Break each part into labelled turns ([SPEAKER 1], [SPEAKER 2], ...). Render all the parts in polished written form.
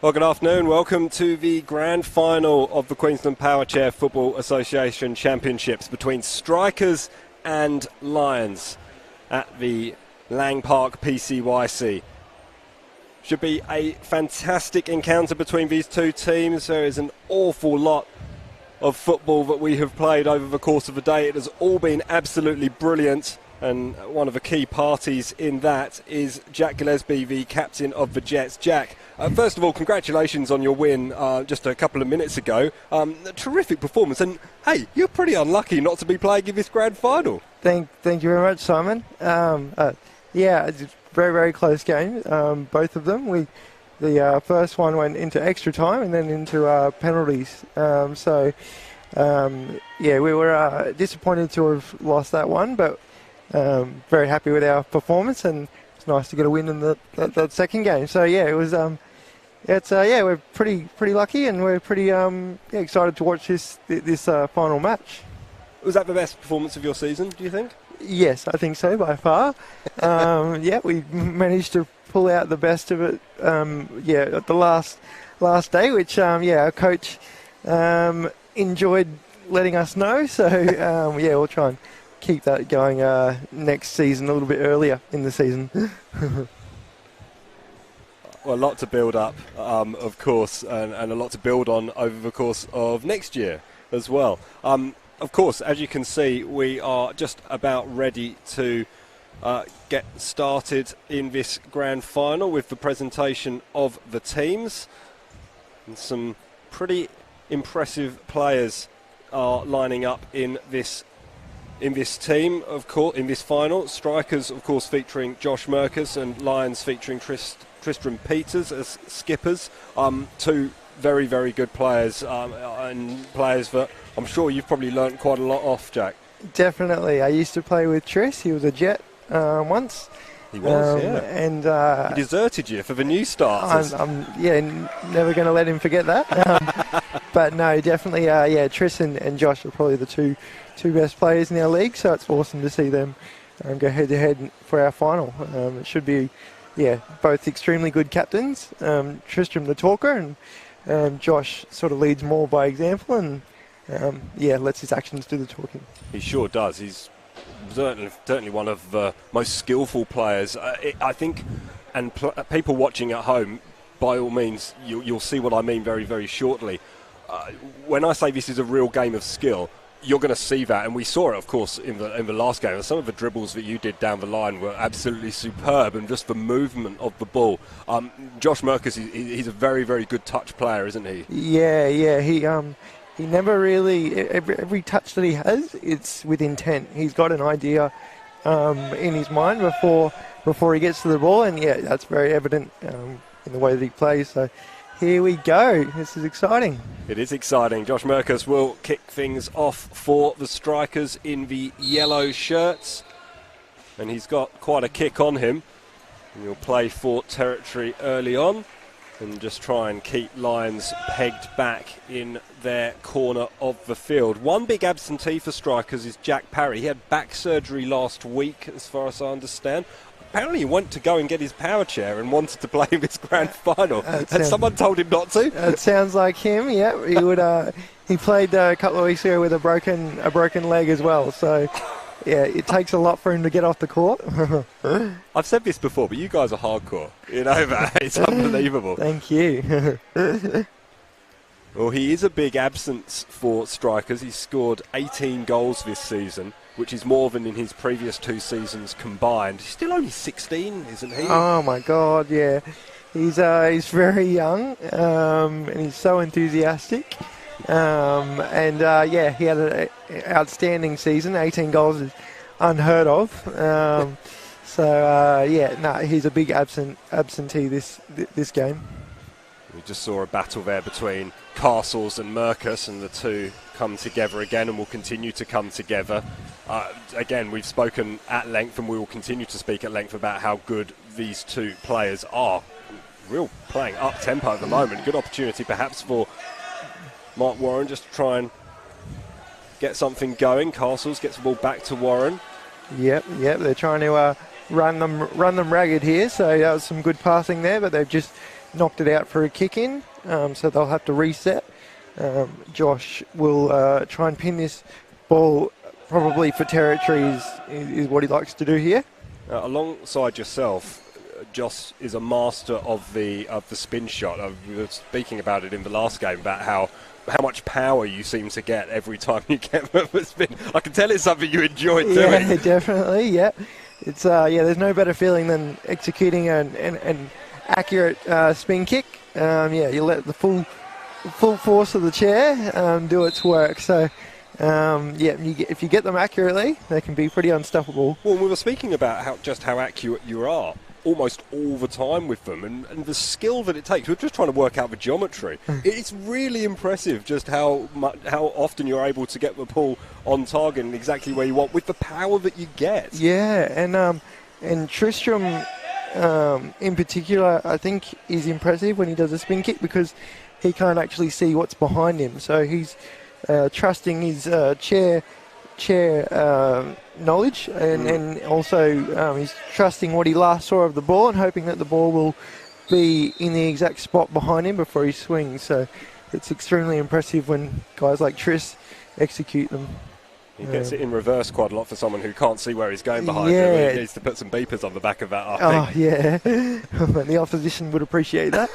[SPEAKER 1] Well, good afternoon. Welcome to the grand final of the Queensland Powerchair Football Association Championships between Strikers and Lions at the Lang Park PCYC. Should be a fantastic encounter between these two teams. There is an awful lot of football that we have played over the course of the day. It has all been absolutely brilliant. And one of the key parties in that is Jack Gillespie, the captain of the Jets. Jack, first of all, congratulations on your win just a couple of minutes ago. A terrific performance. And, hey, you're pretty unlucky not to be playing in this grand final.
[SPEAKER 2] Thank you very much, Simon. Yeah, it's a very, very close game, both of them. The first one went into extra time and then into penalties. Yeah, we were disappointed to have lost that one, but very happy with our performance, and it's nice to get a win in that second game. So yeah, it was. We're pretty lucky, and we're pretty excited to watch this final match.
[SPEAKER 1] Was that the best performance of your season, do you think?
[SPEAKER 2] Yes, I think so by far. Yeah, we managed to pull out the best of it. At the last day, which our coach enjoyed letting us know. So we'll try and keep that going next season a little bit earlier in the season.
[SPEAKER 1] Well, a lot to build up, of course, and a lot to build on over the course of next year as well. Of course, as you can see, we are just about ready to get started in this grand final with the presentation of the teams. And some pretty impressive players are lining up in this team, of course, in this final. Strikers, of course, featuring Josh Merkus, and Lions featuring Tristram Peters as skippers. Two very, very good players, and players that I'm sure you've probably learnt quite a lot off, Jack.
[SPEAKER 2] Definitely. I used to play with Tris. He was a Jet once.
[SPEAKER 1] He was, yeah.
[SPEAKER 2] And
[SPEAKER 1] he deserted you for the new start.
[SPEAKER 2] I'm never going to let him forget that. But no, definitely, Tris and Josh are probably the two best players in our league, so it's awesome to see them go head-to-head for our final. It should be, both extremely good captains. Tristram the talker, and Josh sort of leads more by example, and lets his actions do the talking.
[SPEAKER 1] He sure does. He's certainly one of the most skillful players. I think, and people watching at home, by all means, you'll see what I mean very, very shortly. When I say this is a real game of skill, you're going to see that, and we saw it, of course, in the last game. Some of the dribbles that you did down the line were absolutely superb, and just the movement of the ball. Josh Merkus, he's a very, very good touch player, isn't he? Yeah. He never really, every touch that he has, it's with intent. He's got an idea in his mind before he gets to the ball, and that's very evident in the way that he plays. So here we go. This is exciting. It is exciting. Josh Merkus will kick things off for the Strikers in the yellow shirts. And he's got quite a kick on him. And he'll play for territory early on. and just try and keep Lions pegged back in their corner of the field. One big absentee for Strikers is Jack Parry. He had back surgery last week, as far as I understand. Apparently he went to go and get his power chair and wanted to play in this grand final. Had someone told him not to?
[SPEAKER 2] It sounds like him, yeah. He would. He played a couple of weeks ago with a broken leg as well, so... Yeah, it takes a lot for him to get off the court.
[SPEAKER 1] I've said this before, but you guys are hardcore. You know that. It's unbelievable.
[SPEAKER 2] Thank you.
[SPEAKER 1] Well, he is a big absence for Strikers. He's scored 18 goals this season, which is more than in his previous 2 seasons combined. He's still only 16, isn't he?
[SPEAKER 2] Oh, my God, yeah. He's very young, and he's so enthusiastic. He had an outstanding season. 18 goals is unheard of. He's a big absentee this game.
[SPEAKER 1] We just saw a battle there between Castles and Mercus, and the two come together again and will continue to come together. Again, we've spoken at length and we will continue to speak at length about how good these two players are. Real playing up-tempo at the moment. Good opportunity perhaps for Mark Warren just to try and get something going. Castles gets the ball back to Warren.
[SPEAKER 2] Yep. They're trying to run them ragged here. So that was some good passing there, but they've just knocked it out for a kick in. So they'll have to reset. Josh will try and pin this ball probably for territory is what he likes to do here.
[SPEAKER 1] Alongside yourself, Josh is a master of the spin shot. We were speaking about it in the last game about how much power you seem to get every time you get a spin. I can tell it's something you enjoy doing.
[SPEAKER 2] Yeah, definitely. Yeah, it's there's no better feeling than executing an accurate spin kick. You let the full force of the chair do its work. So. If you get them accurately, they can be pretty unstoppable.
[SPEAKER 1] Well, we were speaking about how accurate you are almost all the time with them, and the skill that it takes. We're just trying to work out the geometry. It's really impressive just how often you're able to get the ball on target and exactly where you want with the power that you get.
[SPEAKER 2] Yeah, and Tristram in particular, I think is impressive when he does a spin kick because he can't actually see what's behind him. So he's trusting his chair knowledge and also he's trusting what he last saw of the ball and hoping that the ball will be in the exact spot behind him before he swings. So it's extremely impressive when guys like Tris execute them.
[SPEAKER 1] He gets it in reverse quite a lot for someone who can't see where he's going behind him. He needs to put some beepers on the back of that, I think.
[SPEAKER 2] Oh, yeah. The opposition would appreciate that.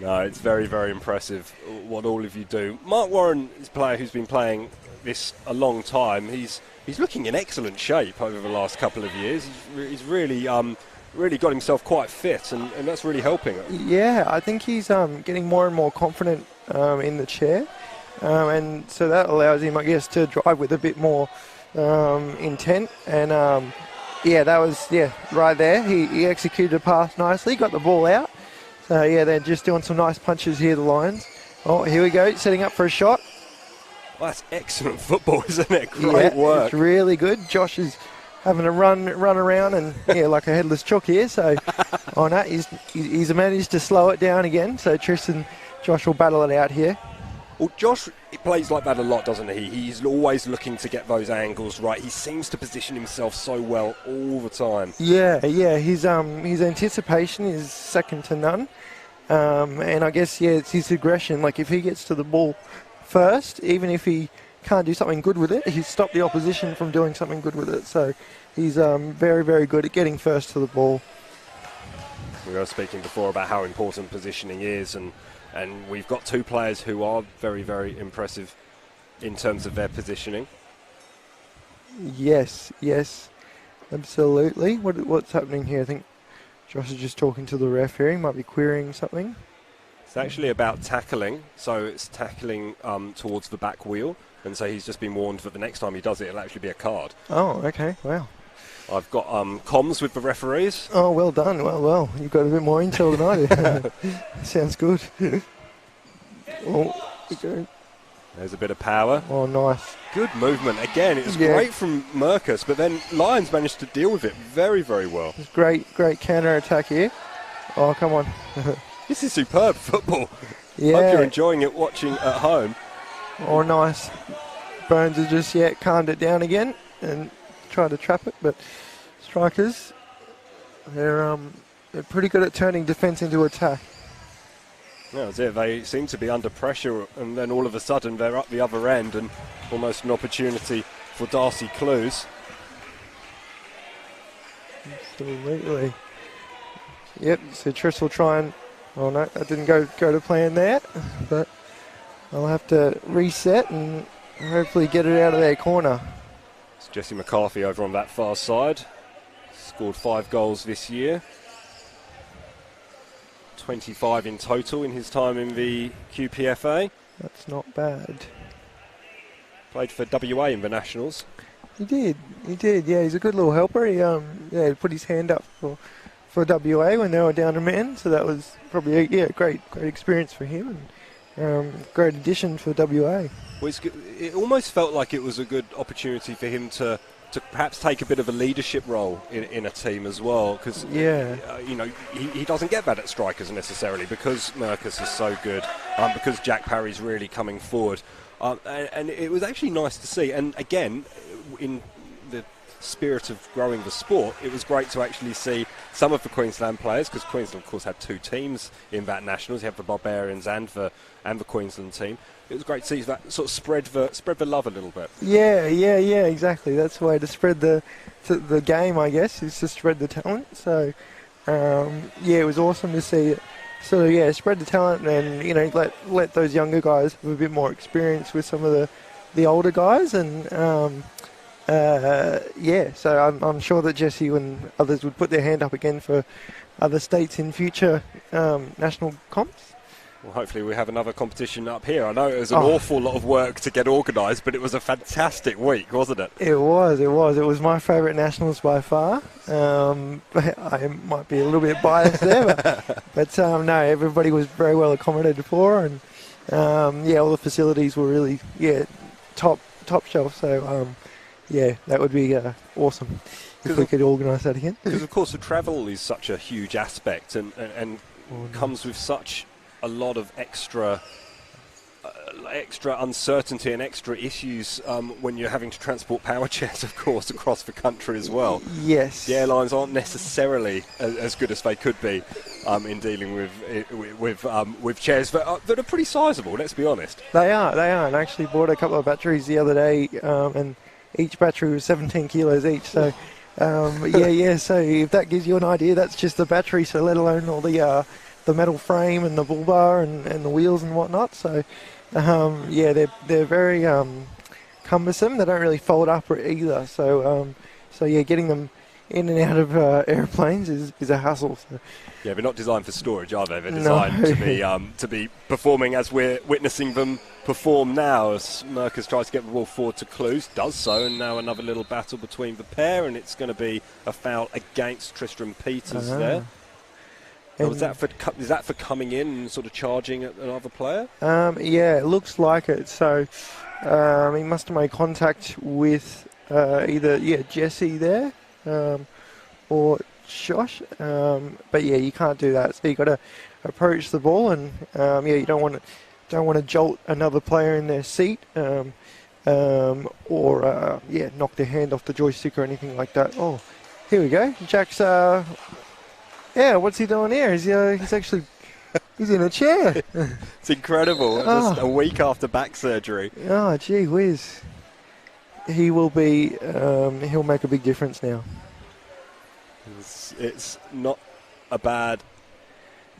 [SPEAKER 1] No, it's very, very impressive what all of you do. Mark Warren is a player who's been playing this a long time. He's looking in excellent shape over the last couple of years. He's really got himself quite fit, and that's really helping.
[SPEAKER 2] Yeah, I think he's getting more and more confident in the chair, and so that allows him, I guess, to drive with a bit more intent. And that was right there. He executed a pass nicely, got the ball out. So, they're just doing some nice punches here, the Lions. Oh, here we go, setting up for a shot.
[SPEAKER 1] Well, that's excellent football, isn't it? Great work.
[SPEAKER 2] It's really good. Josh is having a run around and, like a headless chook here. So, he's managed to slow it down again. So, Tris and Josh will battle it out here.
[SPEAKER 1] Well, Josh plays like that a lot, doesn't he? He's always looking to get those angles right. He seems to position himself so well all the time.
[SPEAKER 2] Yeah. His anticipation is second to none. And I guess, it's his aggression. Like, if he gets to the ball first, even if he can't do something good with it, he's stopped the opposition from doing something good with it. So he's very, very good at getting first to the ball.
[SPEAKER 1] We were speaking before about how important positioning is, and we've got two players who are very, very impressive in terms of their positioning.
[SPEAKER 2] Yes, absolutely. What's happening here? I think Josh is just talking to the ref here. He might be querying something.
[SPEAKER 1] It's actually about tackling, so it's tackling towards the back wheel, and so he's just been warned that the next time he does it, it'll actually be a card.
[SPEAKER 2] Oh, okay, wow.
[SPEAKER 1] I've got comms with the referees.
[SPEAKER 2] Oh, well done. Well, you've got a bit more intel than I do. Sounds good. Okay.
[SPEAKER 1] There's a bit of power.
[SPEAKER 2] Oh, nice.
[SPEAKER 1] Good movement. Again, it was great from Mercus, but then Lions managed to deal with it very, very well.
[SPEAKER 2] It's great counter-attack here. Oh, come on.
[SPEAKER 1] This is superb football.
[SPEAKER 2] Yeah.
[SPEAKER 1] Hope you're enjoying it watching at home.
[SPEAKER 2] Oh, nice. Burns has just calmed it down again and tried to trap it, but strikers, they're pretty good at turning defence into attack.
[SPEAKER 1] Yeah, that's it. They seem to be under pressure, and then all of a sudden they're up the other end, and almost an opportunity for Darcy Clues.
[SPEAKER 2] Absolutely. Yep, so Triss will try and... Oh no, that didn't go to plan there, but I'll have to reset and hopefully get it out of their corner.
[SPEAKER 1] It's Jesse McCarthy over on that far side. Scored 5 goals this year. 25 in total in his time in the QPFA.
[SPEAKER 2] That's not bad.
[SPEAKER 1] Played for WA in the Nationals.
[SPEAKER 2] He did, yeah, he's a good little helper. He put his hand up for WA when they were down a man, so that was probably a great experience for him, and great addition for WA.
[SPEAKER 1] Well, it almost felt like it was a good opportunity for him to perhaps take a bit of a leadership role in a team as well, because he doesn't get that at strikers necessarily, because Merkus is so good, because Jack Parry's really coming forward, and it was actually nice to see. And again, in the spirit of growing the sport, it was great to actually see some of the Queensland players, because Queensland of course had 2 teams in that Nationals. You have the Barbarians and the Queensland team. It was great to see that sort of spread the love a little bit. Yeah,
[SPEAKER 2] exactly. That's the way to spread the game, I guess, is to spread the talent. So, it was awesome to see it. So, spread the talent and, let those younger guys have a bit more experience with some of the older guys. And, so I'm sure that Jesse and others would put their hand up again for other states in future national comps.
[SPEAKER 1] Well, hopefully we have another competition up here. I know it was an awful lot of work to get organised, but it was a fantastic week, wasn't it?
[SPEAKER 2] It was. It was my favourite Nationals by far. I might be a little bit biased there, but no, everybody was very well accommodated for, and all the facilities were really top shelf. So that would be awesome if we could organise that again.
[SPEAKER 1] Because of course the travel is such a huge aspect, and comes with such a lot of extra uncertainty and extra issues when you're having to transport power chairs, of course, across the country as well.
[SPEAKER 2] Yes.
[SPEAKER 1] The airlines aren't necessarily as good as they could be in dealing with chairs that are pretty sizable, let's be honest.
[SPEAKER 2] They are, and I actually bought a couple of batteries the other day, and each battery was 17 kilos each, so so if that gives you an idea, that's just the battery, so let alone all the metal frame and the bull bar and the wheels and whatnot. So, they're very cumbersome. They don't really fold up either. So, getting them in and out of airplanes is a hassle. So.
[SPEAKER 1] Yeah, they're not designed for storage, are they? They're designed to be performing as we're witnessing them perform now. As Merkus tries to get the ball forward to Clues, does so, and now another little battle between the pair, and it's going to be a foul against Tristram Peters there. Is that for coming in and sort of charging at another player?
[SPEAKER 2] It looks like it. So he must have made contact with either Jesse there or Josh. But you can't do that. So you got to approach the ball, and you don't want to jolt another player in their seat, or knock their hand off the joystick or anything like that. Oh, here we go. Jack's. What's he doing here? He's in a chair.
[SPEAKER 1] It's incredible. Just a week after back surgery.
[SPEAKER 2] Oh, gee whiz. He will be, he'll make a big difference now.
[SPEAKER 1] It's not a bad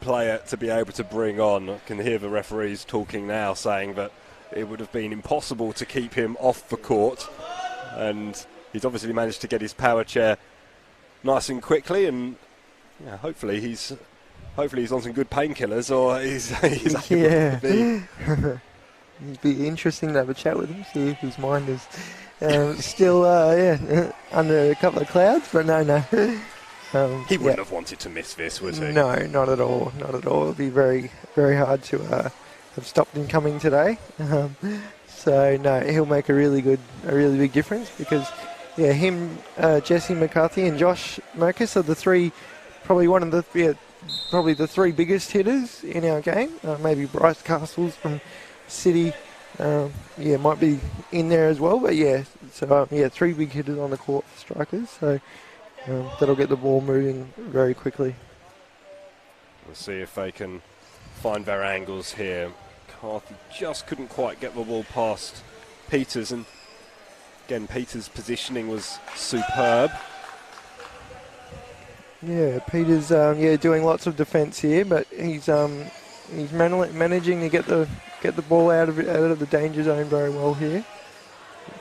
[SPEAKER 1] player to be able to bring on. I can hear the referees talking now, saying that it would have been impossible to keep him off the court. And he's obviously managed to get his power chair nice and quickly, and hopefully he's on some good painkillers, or he's able to be.
[SPEAKER 2] It'd be interesting to have a chat with him, see if his mind is still under a couple of clouds, but no.
[SPEAKER 1] He wouldn't have wanted to miss this, would he?
[SPEAKER 2] No, not at all. It'd be very, very hard to have stopped him coming today. So no, he'll make a really big difference, because him, Jesse McCarthy and Josh Merkus are the three, probably one of the probably the three biggest hitters in our game. Maybe Bryce Castles from City, might be in there as well. But three big hitters on the court for strikers. So that'll get the ball moving very quickly.
[SPEAKER 1] We'll see if they can find their angles here. McCarthy just couldn't quite get the ball past Peters, and again, Peters' positioning was superb. Yeah,
[SPEAKER 2] Peters, doing lots of defence here, but he's managing to get the ball out of the danger zone very well here.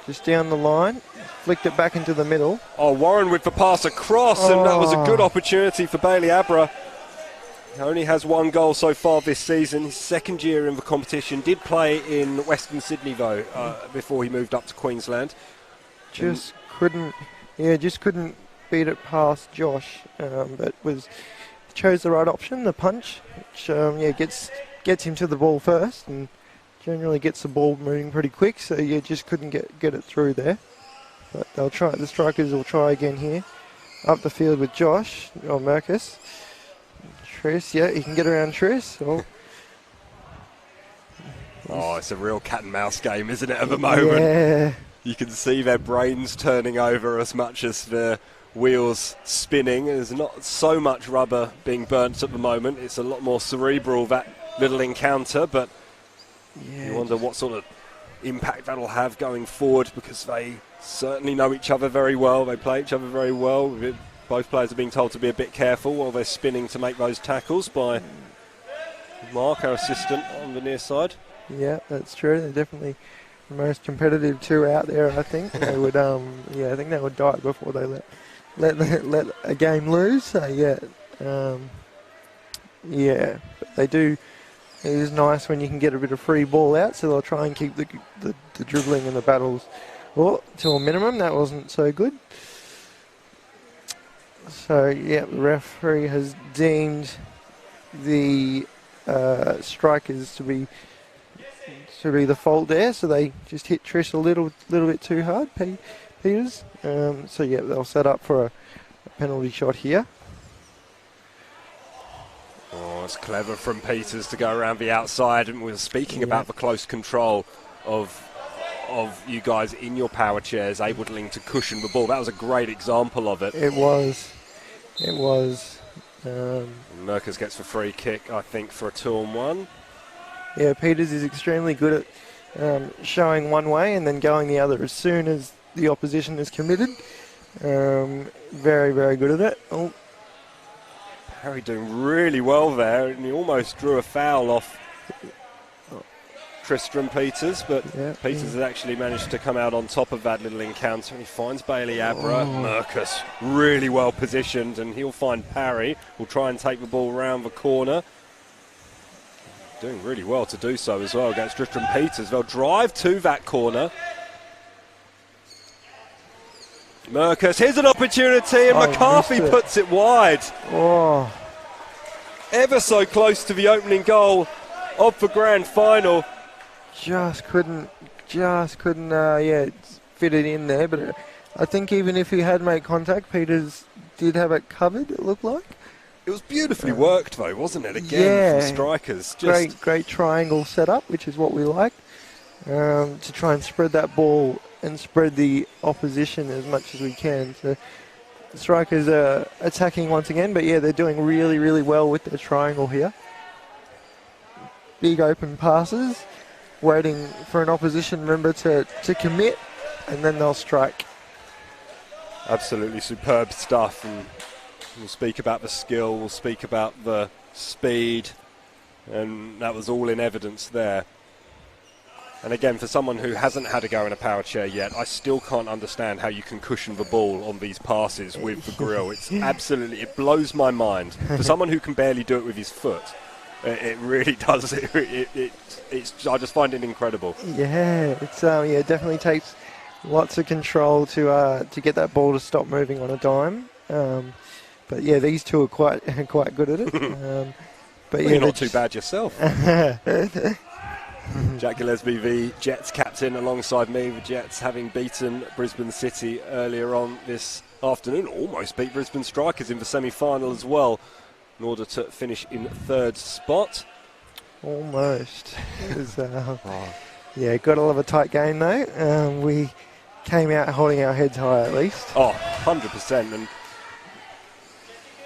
[SPEAKER 2] Just down the line, flicked it back into the middle.
[SPEAKER 1] Oh, Warren with the pass across, and that was a good opportunity for Bailey Abra. He only has one goal so far this season. His second year in the competition. Did play in Western Sydney though before he moved up to Queensland.
[SPEAKER 2] Just couldn't beat it past Josh, but chose the right option, the punch, which gets him to the ball first and generally gets the ball moving pretty quick. So just couldn't get it through there. But they'll try. The strikers will try again here, up the field with Josh or Merkus. Tris, he can get around Tris.
[SPEAKER 1] It's a real cat and mouse game, isn't it, at the moment?
[SPEAKER 2] Yeah.
[SPEAKER 1] You can see their brains turning over as much as their wheels spinning. There's not so much rubber being burnt at the moment. It's a lot more cerebral, that little encounter, but you wonder what sort of impact that'll have going forward, because they certainly know each other very well. They play each other very well. Both players are being told to be a bit careful while they're spinning to make those tackles by Mark, our assistant, on the near side.
[SPEAKER 2] Yeah, that's true. They're definitely the most competitive two out there, I think. They would, I think they would die before they let a game lose. So but they do. It is nice when you can get a bit of free ball out, so they'll try and keep the dribbling and the battles to a minimum. That wasn't so good. So the referee has deemed the strikers to be the fault there. So they just hit Trish a little bit too hard, Peters. They'll set up for a penalty shot here.
[SPEAKER 1] Oh, it's clever from Peters to go around the outside, and we were speaking about the close control of you guys in your power chairs, able to cushion the ball. That was a great example of it.
[SPEAKER 2] It was.
[SPEAKER 1] Merkus gets the free kick, I think, for a 2-on-1.
[SPEAKER 2] Yeah, Peters is extremely good at showing one way and then going the other as soon as the opposition is committed. Very, very good at it. Oh.
[SPEAKER 1] Harry doing really well there, and he almost drew a foul off Tristram Peters, but Peters has actually managed to come out on top of that little encounter. He finds Bailey Abra. Merkus really well positioned, and he'll find Parry. Will try and take the ball around the corner. Doing really well to do so as well against Tristram Peters. They'll drive to that corner. Merkus, here's an opportunity, and McCarthy puts it wide.
[SPEAKER 2] Oh.
[SPEAKER 1] Ever so close to the opening goal of the grand final.
[SPEAKER 2] Just couldn't fit it in there. But I think even if he had made contact, Peters did have it covered, it looked like.
[SPEAKER 1] It was beautifully worked, though, wasn't it? Again, from strikers.
[SPEAKER 2] Great triangle setup, which is what we like, to try and spread that ball and spread the opposition as much as we can. So the strikers are attacking once again, but they're doing really, really well with their triangle here. Big open passes, waiting for an opposition member to commit, and then they'll strike.
[SPEAKER 1] Absolutely superb stuff, and we'll speak about the skill, we'll speak about the speed, and that was all in evidence there. And again, for someone who hasn't had a go in a power chair yet, I still can't understand how you can cushion the ball on these passes with the grill. It's absolutely, it blows my mind. For someone who can barely do it with his foot, it really does. It's I just find it incredible.
[SPEAKER 2] Yeah, it's it definitely takes lots of control to get that ball to stop moving on a dime. But these two are quite good at it.
[SPEAKER 1] But you're not too bad yourself. Jack Gillespie, the Jets captain, alongside me. The Jets having beaten Brisbane City earlier on this afternoon, almost beat Brisbane Strikers in the semi-final as well. in order to finish in third spot.
[SPEAKER 2] Almost. Yeah, got to love a tight game though. We came out holding our heads high at least.
[SPEAKER 1] Oh, 100%. And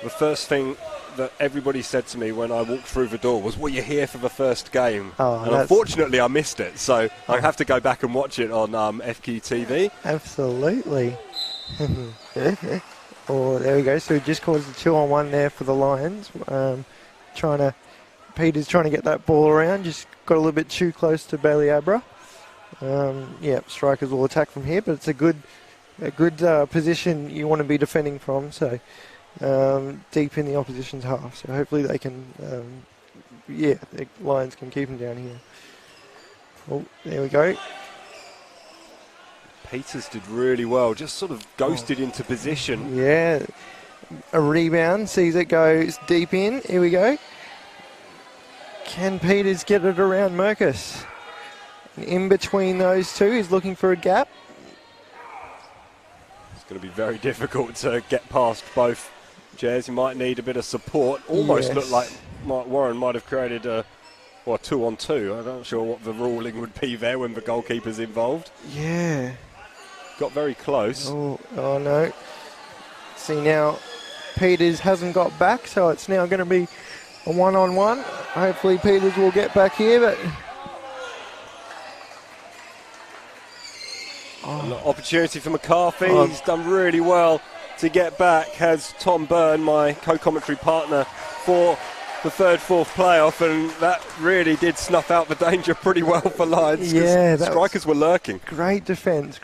[SPEAKER 1] the first thing that everybody said to me when I walked through the door was, "Well, you're here for the first game." And unfortunately I missed it, so I have to go back and watch it on FQTV.
[SPEAKER 2] Absolutely. Oh, there we go. So we just caused a 2-on-1 there for the Lions. Peter's trying to get that ball around, just got a little bit too close to Bailey Abra. Strikers will attack from here, but it's a good position you want to be defending from, so deep in the opposition's half. So hopefully they can, the Lions can keep them down here. Oh, there we go.
[SPEAKER 1] Peters did really well, just sort of ghosted into position.
[SPEAKER 2] Yeah, a rebound, sees it goes deep in. Here we go. Can Peters get it around Merkus? In between those two, he's looking for a gap.
[SPEAKER 1] It's going to be very difficult to get past both chairs. You might need a bit of support. Almost looked like Mark Warren might have created a 2-on-2. I'm not sure what the ruling would be there when the goalkeeper's involved.
[SPEAKER 2] Yeah.
[SPEAKER 1] Got very close.
[SPEAKER 2] Oh no. See now, Peters hasn't got back, so it's now going to be a 1-on-1. Hopefully Peters will get back here, but...
[SPEAKER 1] An opportunity for McCarthy. He's done really well to get back. Has Tom Byrne, my co-commentary partner, for the fourth playoff, and that really did snuff out the danger pretty well for Lions.
[SPEAKER 2] Yeah,
[SPEAKER 1] strikers were lurking.
[SPEAKER 2] Great defence.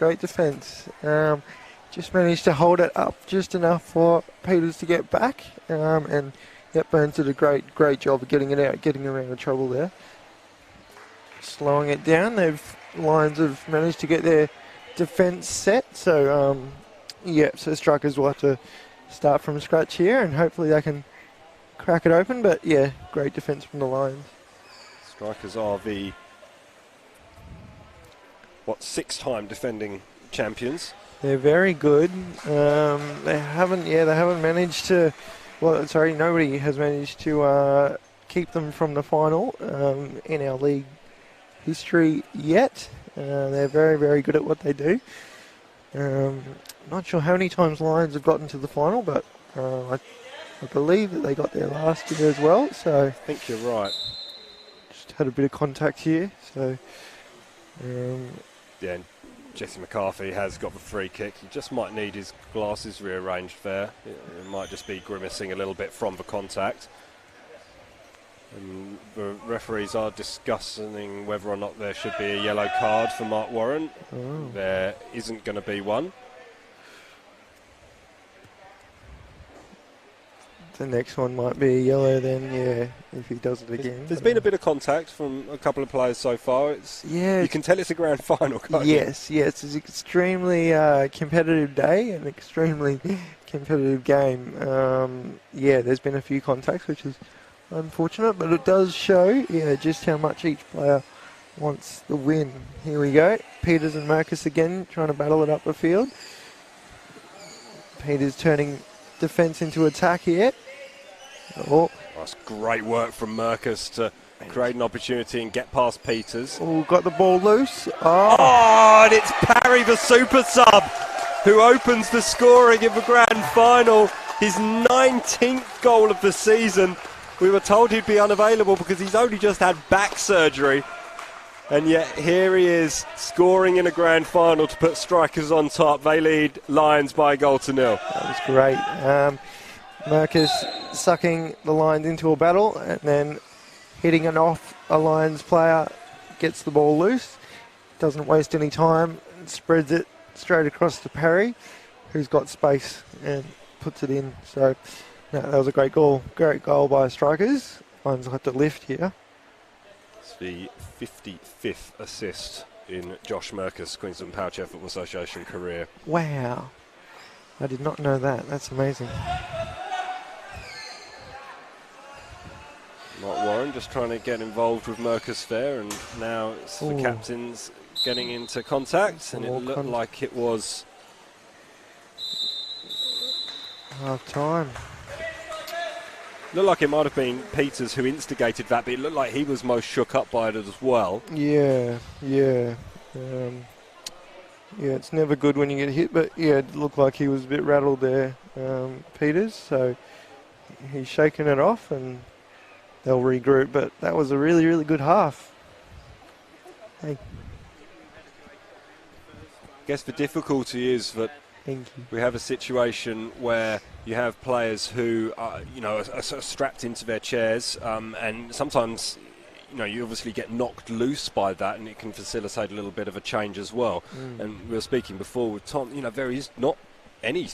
[SPEAKER 2] Just managed to hold it up just enough for Peters to get back, and Burns did a great job of getting it out, getting around the trouble there, slowing it down. Lions have managed to get their defence set, so so strikers will have to start from scratch here, and hopefully they can crack it open. But yeah, great defence from the Lions.
[SPEAKER 1] Strikers are the 6-time defending champions.
[SPEAKER 2] They're very good. They haven't managed to. Nobody has managed to keep them from the final in our league history yet. They're very, very good at what they do. Not sure how many times Lions have gotten to the final, but I believe that they got there last year as well. So
[SPEAKER 1] I think you're right.
[SPEAKER 2] Just had a bit of contact here. So
[SPEAKER 1] Jesse McCarthy has got the free kick. He just might need his glasses rearranged there. It might just be grimacing a little bit from the contact. And the referees are discussing whether or not there should be a yellow card for Mark Warren. There isn't going to be one.
[SPEAKER 2] The next one might be a yellow then, if he does it again.
[SPEAKER 1] There's been a bit of contact from a couple of players so far. You can tell it's a grand final, can't you?
[SPEAKER 2] Yes, it's an extremely competitive day, an extremely competitive game. There's been a few contacts, which is unfortunate, but it does show just how much each player wants the win. Here we go. Peters and Merkus again trying to battle it up the field. Peters turning defence into attack here.
[SPEAKER 1] That's great work from Merkus to create an opportunity and get past Peters.
[SPEAKER 2] Got the ball loose.
[SPEAKER 1] And it's Parry, the super sub, who opens the scoring in the grand final. His 19th goal of the season. We were told he'd be unavailable because he's only just had back surgery. And yet here he is, scoring in a grand final to put Strikers on top. They lead Lions by 1-0.
[SPEAKER 2] That was great. Merkus sucking the Lions into a battle and then hitting it off a Lions player, gets the ball loose, doesn't waste any time, spreads it straight across to Parry, who's got space and puts it in. So that was a great goal by Strikers. Lions will have to lift here.
[SPEAKER 1] It's the 55th assist in Josh Merkus' Queensland Powerchair Football Association career.
[SPEAKER 2] Wow. I did not know that. That's amazing.
[SPEAKER 1] Mark Warren just trying to get involved with Merkus there, and now it's the captains getting into contact, and it looked like it was
[SPEAKER 2] half time.
[SPEAKER 1] Looked like it might have been Peters who instigated that, but it looked like he was most shook up by it as well.
[SPEAKER 2] Yeah. It's never good when you get hit, but yeah, it looked like he was a bit rattled there, Peters. So he's shaking it off, and they'll regroup. But that was a really, really good half. Hey,
[SPEAKER 1] I guess the difficulty is that
[SPEAKER 2] thank you.
[SPEAKER 1] we have a situation where you have players who are sort of strapped into their chairs, and sometimes, you obviously get knocked loose by that, and it can facilitate a little bit of a change as well. And we were speaking before with Tom, there is not any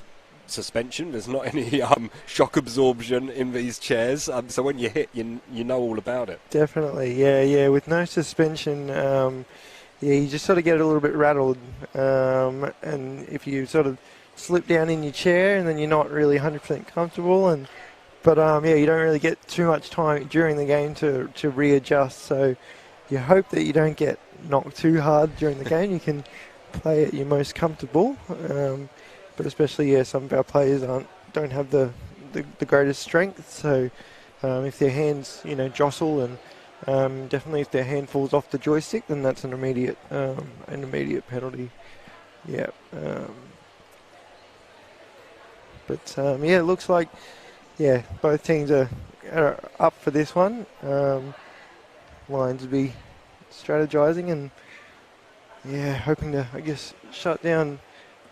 [SPEAKER 1] suspension, there's not any shock absorption in these chairs, so when you hit, you know all about it.
[SPEAKER 2] Definitely, yeah. With no suspension, you just sort of get a little bit rattled, and if you sort of slip down in your chair, and then you're not really 100% comfortable, But you don't really get too much time during the game to readjust. So you hope that you don't get knocked too hard during the game. You can play at your most comfortable. But especially, some of our players don't have the greatest strength. So if their hands, jostle, and definitely if their hand falls off the joystick, then that's an immediate penalty. Yeah. It looks like. Yeah, both teams are up for this one. Lions will be strategising and, hoping to, shut down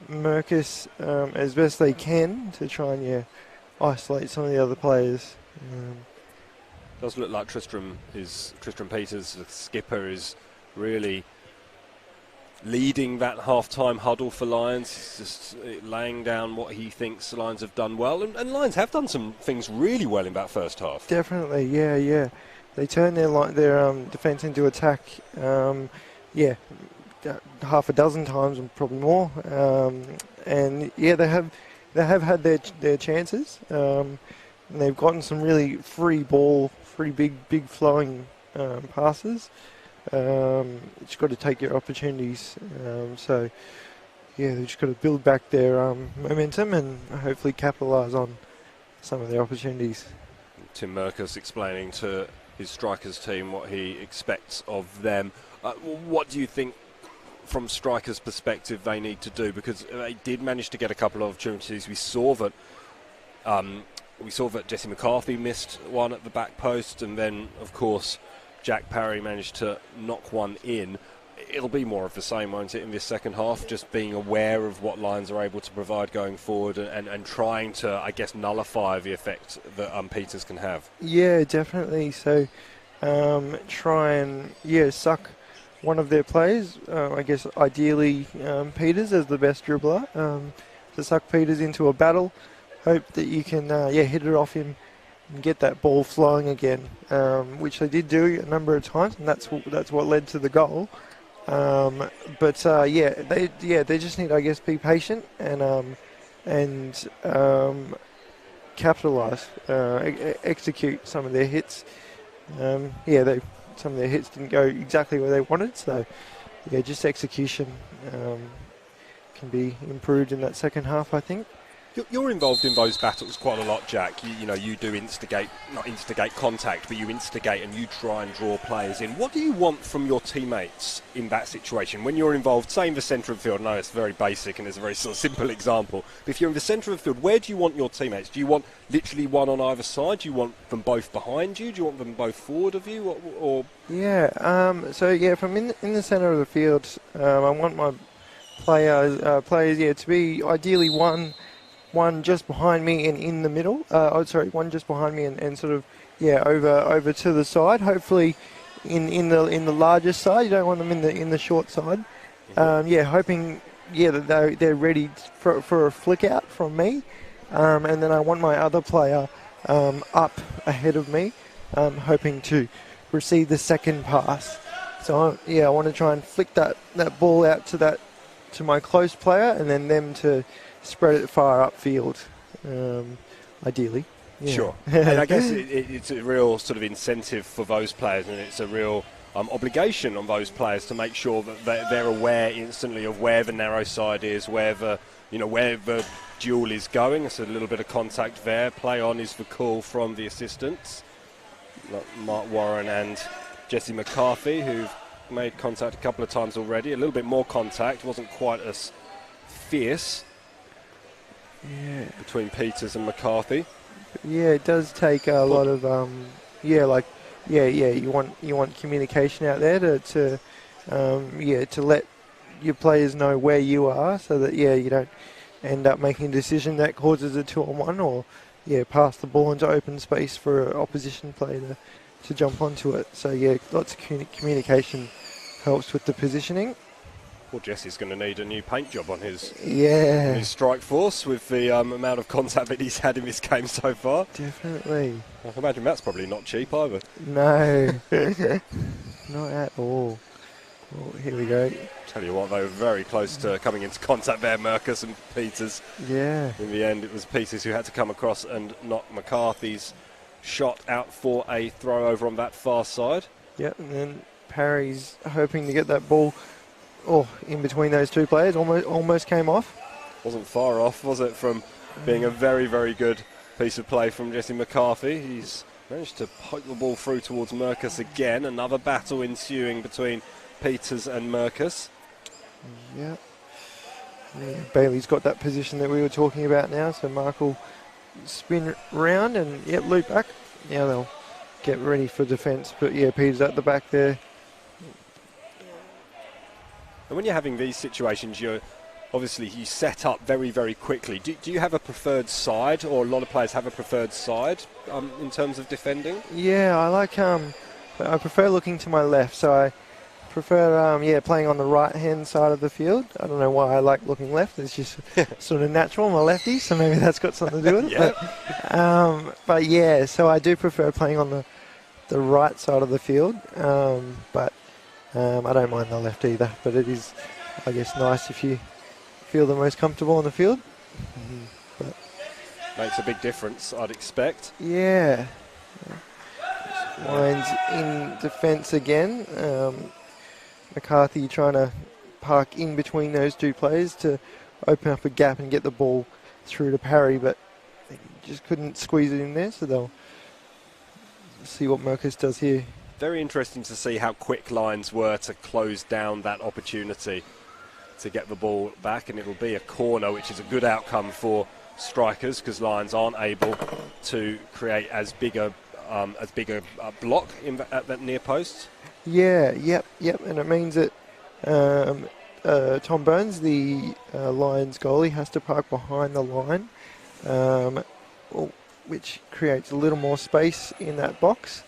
[SPEAKER 2] Mercus as best they can to try and, isolate some of the other players.
[SPEAKER 1] Does look like Tristram Peters, the skipper, is really leading that half-time huddle for Lions. He's just laying down what he thinks the Lions have done well, and Lions have done some things really well in that first half.
[SPEAKER 2] Definitely, yeah. They turned their defence into attack, half a dozen times and probably more. And they have had their chances, and they've gotten some really free big flowing passes. Just got to take your opportunities. They've just got to build back their momentum and hopefully capitalise on some of their opportunities.
[SPEAKER 1] Tim Mercus explaining to his strikers team what he expects of them. What do you think, from strikers' perspective, they need to do? Because they did manage to get a couple of opportunities. We saw that Jesse McCarthy missed one at the back post, and then, of course, Jack Parry managed to knock one in. It'll be more of the same, won't it, in this second half, just being aware of what Lions are able to provide going forward and trying to, nullify the effect that Peters can have. Yeah,
[SPEAKER 2] definitely. So try and, suck one of their players, ideally Peters as the best dribbler, to suck Peters into a battle. Hope that you can, hit it off him and get that ball flowing again, which they did do a number of times, and that's what led to the goal. They just need, be patient and capitalise, execute some of their hits. Some of their hits didn't go exactly where they wanted, so just execution can be improved in that second half, I think.
[SPEAKER 1] You're involved in those battles quite a lot, Jack. You do not instigate contact, but you instigate and you try and draw players in. What do you want from your teammates in that situation? When you're involved, say in the centre of the field, I know it's very basic and it's a very sort of simple example, but if you're in the centre of the field, where do you want your teammates? Do you want literally one on either side? Do you want them both behind you? Do you want them both forward of you?
[SPEAKER 2] From in the centre of the field, I want my players to be ideally one just behind me and in the middle. One just behind me and sort of over to the side. Hopefully, in the largest side. You don't want them in the short side. Hoping that they're ready for a flick out from me, and then I want my other player up ahead of me, hoping to receive the second pass. So I want to try and flick that ball out to my close player, and then them to spread it far upfield, ideally. Yeah.
[SPEAKER 1] Sure. And I guess it's a real sort of incentive for those players, and it's a real obligation on those players to make sure that they're aware instantly of where the narrow side is, where the duel is going. It's a little bit of contact there. Play on is the call from the assistants, Mark Warren and Jesse McCarthy, who've made contact a couple of times already. A little bit more contact, wasn't quite as fierce between Peters and McCarthy.
[SPEAKER 2] Yeah, it does take a lot of you want communication out there to let your players know where you are, so that you don't end up making a decision that causes a 2-on-1, or pass the ball into open space for an opposition player to jump onto it. So lots of communication helps with the positioning.
[SPEAKER 1] Well, Jesse's going to need a new paint job on his strike force with the amount of contact that he's had in this game so far.
[SPEAKER 2] Definitely.
[SPEAKER 1] I can imagine that's probably not cheap either.
[SPEAKER 2] No, not at all. Well, here we go.
[SPEAKER 1] Tell you what, they were very close to coming into contact there, Merkus and Peters.
[SPEAKER 2] Yeah.
[SPEAKER 1] In the end, it was Peters who had to come across and knock McCarthy's shot out for a throw over on that far side.
[SPEAKER 2] Yep, and then Parry's hoping to get that ball in between those two players. Almost came off.
[SPEAKER 1] Wasn't far off, was it, from being a very, very good piece of play from Jesse McCarthy. He's managed to poke the ball through towards Merkus again. Another battle ensuing between Peters and Merkus.
[SPEAKER 2] Yeah. Bailey's got that position that we were talking about now, so Mark will spin round and loop back. Now they'll get ready for defence, but Peters at the back there.
[SPEAKER 1] And when you're having these situations, you set up very, very quickly. Do you have a preferred side, or a lot of players have a preferred side in terms of defending? Yeah,
[SPEAKER 2] I prefer looking to my left, so I prefer playing on the right hand side of the field. I don't know why I like looking left. It's just sort of natural. I'm a lefty, so maybe that's got something to do with it. So I do prefer playing on the right side of the field, but I don't mind the left either. But it is, I guess, nice if you feel the most comfortable on the field. But
[SPEAKER 1] makes a big difference, I'd expect.
[SPEAKER 2] Yeah. Lions in defence again. McCarthy trying to park in between those two players to open up a gap and get the ball through to Parry, but they just couldn't squeeze it in there, so they'll see what Merkus does here.
[SPEAKER 1] Very interesting to see how quick Lions were to close down that opportunity to get the ball back, and it'll be a corner, which is a good outcome for strikers, because Lions aren't able to create as big a block at that near post.
[SPEAKER 2] Yep, and it means that Tom Burns, the Lions goalie, has to park behind the line, which creates a little more space in that box,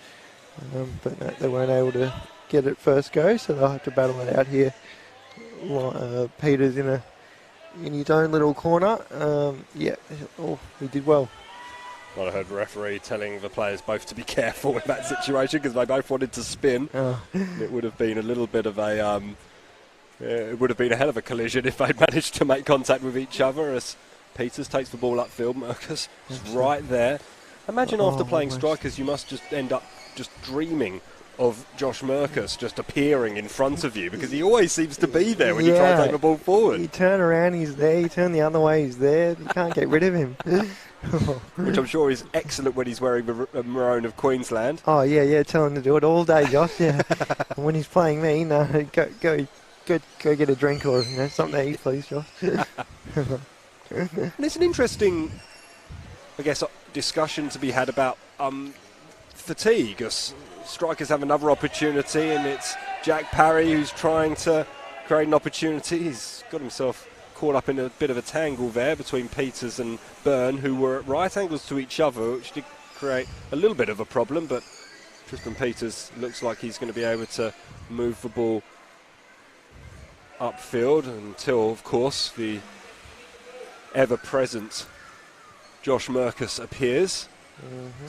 [SPEAKER 2] but no, they weren't able to get it first go, so they'll have to battle it out here. Peters in his own little corner. He did well.
[SPEAKER 1] Well, I heard the referee telling the players both to be careful in that situation, because they both wanted to spin. It would have been a little bit of a it would have been a hell of a collision if they'd managed to make contact with each other, as Peters takes the ball upfield. Merkus is right there. Imagine after playing strikers, you must just end up just dreaming of Josh Merkus just appearing in front of you, because he always seems to be there when you try to take the ball forward.
[SPEAKER 2] You turn around, he's there. You turn the other way, he's there. You can't get rid of him.
[SPEAKER 1] Which I'm sure is excellent when he's wearing the maroon of Queensland.
[SPEAKER 2] Oh, yeah, tell him to do it all day, Josh, yeah. And when he's playing me, no, go get a drink or something to eat, please, Josh.
[SPEAKER 1] And it's an interesting, I guess, discussion to be had about fatigue. As strikers have another opportunity, and it's Jack Parry who's trying to create an opportunity. He's got himself caught up in a bit of a tangle there between Peters and Byrne, who were at right angles to each other, which did create a little bit of a problem, but Tristan Peters looks like he's going to be able to move the ball upfield until, of course, the ever-present Josh Merkus appears.